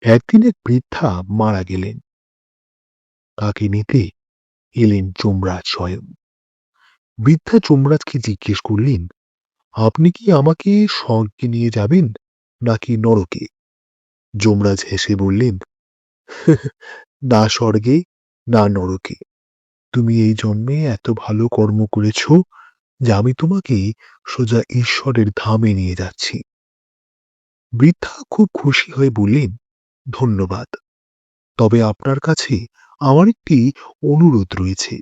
একদিন এক বৃদ্ধা মারা গেলেন। তাকে নিতে এলেন যমরাজ স্বয়ং। বৃদ্ধা যমরাজকে জিজ্ঞেস করলেন, আপনি কি আমাকে স্বর্গে নিয়ে যাবেন নাকি নরকে? যমরাজ হেসে বললেন, না স্বর্গে, না নরকে। তুমি এই জন্মে এত ভালো কর্ম করেছো যে আমি তোমাকে সোজা ঈশ্বরের ধামে নিয়ে যাচ্ছি। বৃদ্ধা খুব খুশি হয়ে বললেন, ধন্যবাদ। তবে আপনার কাছে আমার একটি অনুরোধ রয়েছে।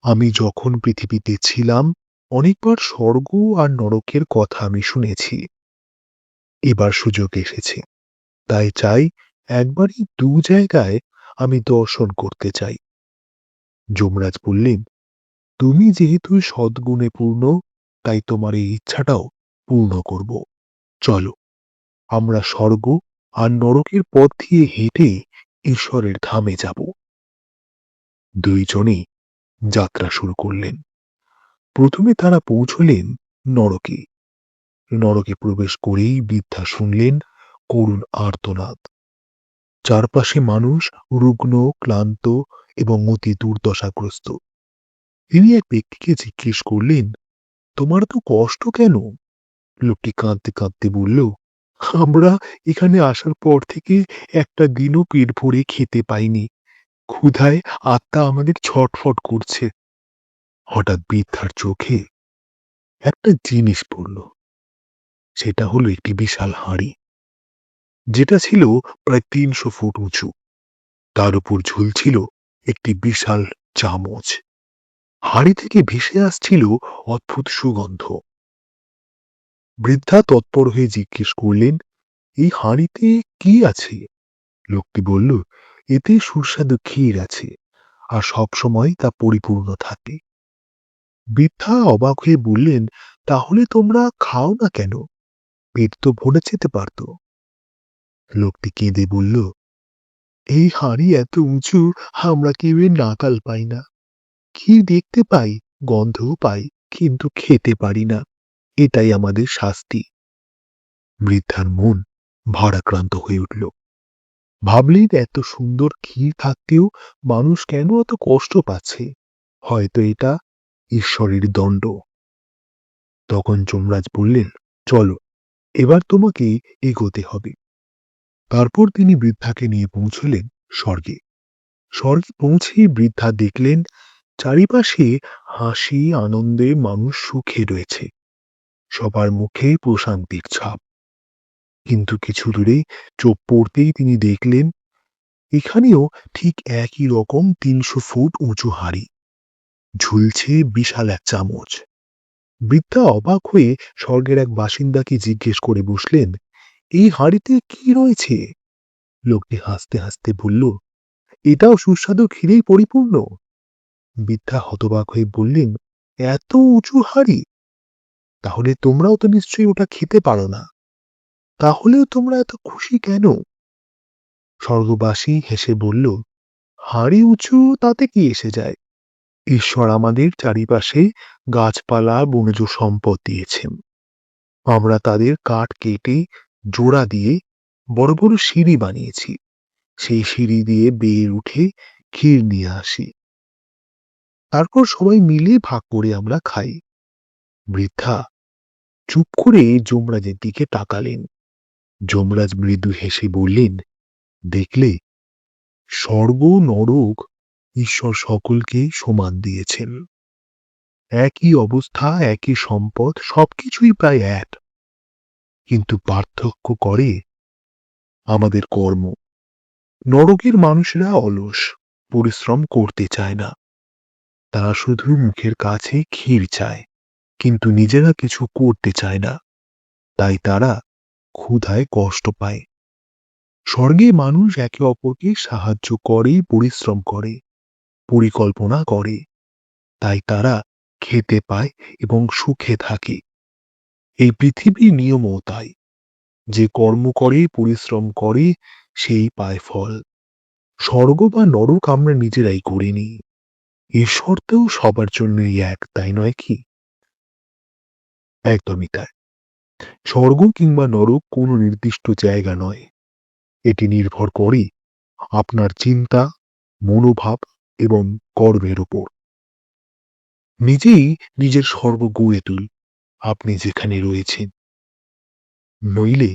আমি যখন পৃথিবীতে ছিলাম অনেকবার স্বর্গ আর নরকের কথা আমি শুনেছি। এবার সুযোগ এসেছে, তাই চাই একবারই দু জায়গায় আমি দর্শন করতে চাই। যমরাজ বললেন, তুমি যেহেতু সদ্গুণে পূর্ণ, তাই তোমার এই ইচ্ছাটাও পূর্ণ করব। চলো, আমরা স্বর্গ আর নরকের পথ দিয়ে হেঁটে ঈশ্বরের ধামে যাব। দুইজনেই যাত্রা শুরু করলেন। প্রথমে তারা পৌঁছলেন নরকে। নরকে প্রবেশ করেই বৃদ্ধা শুনলেন করুণ আর্তনাদ। চারপাশে মানুষ রুগ্ন, ক্লান্ত এবং অতি দুর্দশাগ্রস্ত। তিনি এক ব্যক্তিকে জিজ্ঞেস করলেন, তোমার তো কষ্ট কেন? লোকটি কাঁদতে কাঁদতে বলল, আমরা এখানে আসার পর থেকে একটা দিনও পেট ভরে খেতে পাইনি। ক্ষুধায় আত্মা আমাদের ছটফট করছে। হঠাৎ বৃদ্ধার চোখে একটা জিনিস পড়ল। সেটা হলো একটি বিশাল হাঁড়ি, যেটা ছিল প্রায় ৩০০ ফুট উঁচু। তার উপর ঝুলছিল একটি বিশাল চামচ। হাঁড়ি থেকে ভেসে আসছিল অদ্ভুত সুগন্ধ। বৃদ্ধা তৎপর হয়ে জিজ্ঞেস করলেন, এই হাঁড়িতে কি আছে? লোকটি বলল, এতে সুস্বাদু ক্ষীর আছে, আর সবসময় তা পরিপূর্ণ থাকে। বৃদ্ধা অবাক হয়ে বললেন, তাহলে তোমরা খাও না কেন? পেট তো ভরে যেতে পারত। লোকটি কেঁদে বলল, এই হাঁড়ি এত উঁচু, আমরা কেউ এর নাগাল পাই না। ক্ষীর দেখতে পাই, গন্ধও পাই, কিন্তু খেতে পারি না। এটাই আমাদের শাস্তি। বৃদ্ধার মন ভারাক্রান্ত হয়ে উঠল। ভাবলেন, এত সুন্দর ক্ষীর থাকতেও মানুষ কেন এত কষ্ট পাচ্ছে? হয়তো এটা ঈশ্বরের দণ্ড। তখন যমরাজ বললেন, চলো, এবার তোমাকে এগোতে হবে। তারপর তিনি বৃদ্ধাকে নিয়ে পৌঁছলেন স্বর্গে। স্বর্গে পৌঁছেই বৃদ্ধা দেখলেন চারিপাশে হাসি আনন্দে মানুষ সুখে রয়েছে। সবার মুখে প্রশান্তির ছাপ। কিন্তু কিছু দূরে চোখ পড়তেই তিনি দেখলেন এখানেও ঠিক একই রকম ৩০০ ফুট উঁচু হাঁড়ি, ঝুলছে বিশাল এক চামচ। বৃদ্ধা অবাক হয়ে স্বর্গের এক বাসিন্দাকে জিজ্ঞেস করে বসলেন, এই হাঁড়িতে কি রয়েছে? লোকটি হাসতে হাসতে বলল, এটাও সুস্বাদু ক্ষীরেই পরিপূর্ণ। বৃদ্ধা হতবাক হয়ে বললেন, এত উঁচু হাঁড়ি? তাহলে তোমরাও তো নিশ্চয়ই ওটা খেতে পারো না। তাহলেও তোমরা এত খুশি কেন? স্বর্গবাসী হেসে বলল, হাঁড়ি উঁচু তাতে কি এসে যায়? ঈশ্বর আমাদের চারিপাশে গাছপালা বনজ সম্পদ দিয়েছেন। আমরা তাদের কাঠ কেটে জোড়া দিয়ে বড় বড় সিঁড়ি বানিয়েছি। সেই সিঁড়ি দিয়ে বেয়ে উঠে ক্ষীর নিয়ে আসি। তারপর সবাই মিলে ভাগ করে আমরা খাই। বৃদ্ধা চুপ করে যমরাজের দিকে তাকালেন। যমরাজ মৃদু হেসে বললেন, দেখলে, স্বর্গ নরক ঈশ্বর সকলকে সমান দিয়েছেন। একই অবস্থা, একই সম্পদ, সবকিছুই প্রায় এক। কিন্তু পার্থক্য করে আমাদের কর্ম। নরকের মানুষেরা অলস, পরিশ্রম করতে চায় না। তারা শুধু মুখের কাছে ক্ষীর চায়, কিন্তু নিজেরা কিছু করতে চায় না। তাই তারা ক্ষুধায় কষ্ট পায়। স্বর্গে মানুষ একে অপরকে সাহায্য করে, পরিশ্রম করে, পরিকল্পনা করে। তাই তারা খেতে পায় এবং সুখে থাকে। এই পৃথিবীর নিয়মও তাই। যে কর্ম করে, পরিশ্রম করে, সেই পায় ফল। স্বর্গ বা নরক আমরা নিজেরাই করিনি। ঈশ্বর তো সবার জন্যই এক, তাই নয় কি? একদমই তাই। স্বর্গ কিংবা নরক কোনো নির্দিষ্ট জায়গা নয়। এটি নির্ভর করে আপনার চিন্তা, মনোভাব এবং কর্মের উপর। নিজেই নিজের স্বর্গ গড়ে তুল আপনি যেখানে রয়েছেন, নইলে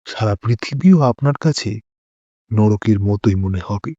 সারা পৃথিবীও আপনার কাছে নরকের মতোই মনে হবে।